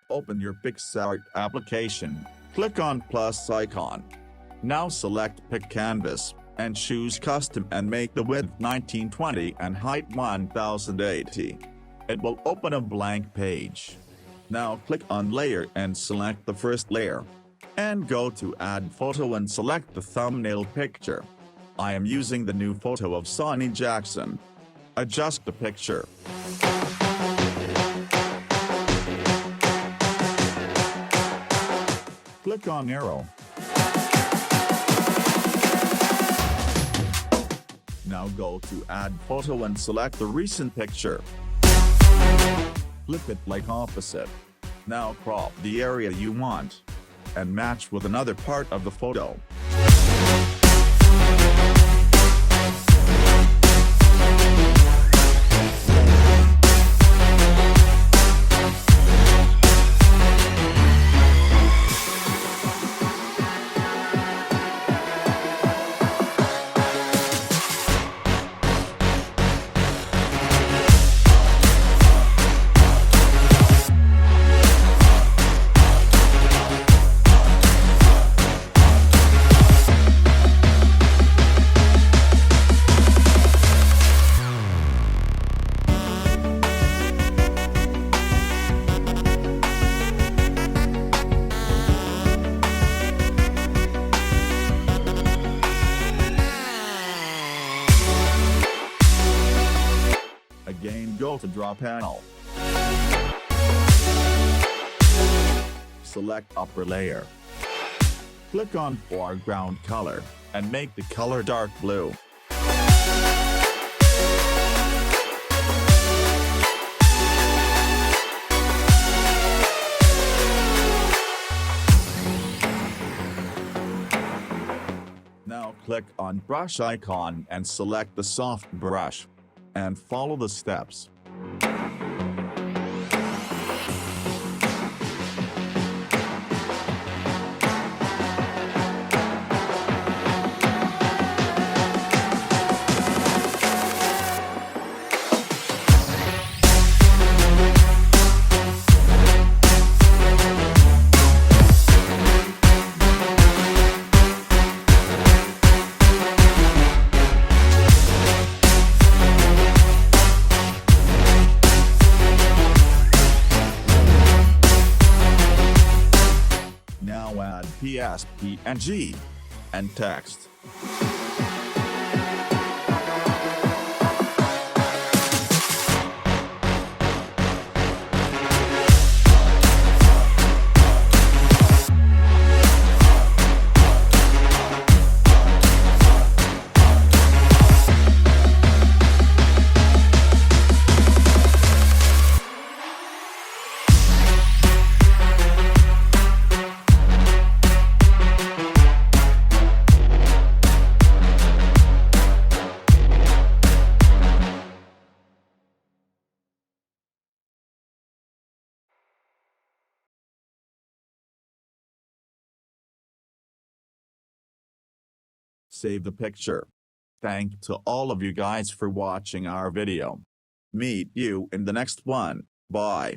Open your PixArt application, click on plus icon. Now select Pick Canvas, and choose Custom and make the width 1920 and height 1080. It will open a blank page. Now click on Layer and select the first layer. And go to Add Photo and select the thumbnail picture. I am using the new photo of Sony Jackson. Adjust the picture. Click on arrow. Now go to Add Photo and select the recent picture. Flip it like opposite. Now crop the area you want. And match with another part of the photo. Again, go to Draw Panel. Select Upper Layer. Click on Foreground Color, and make the color dark blue. Now click on Brush icon and select the soft brush. And follow the steps. Add PS, PNG, and text. Save the picture. Thank to all of you guys for watching our video. Meet you in the next one. Bye.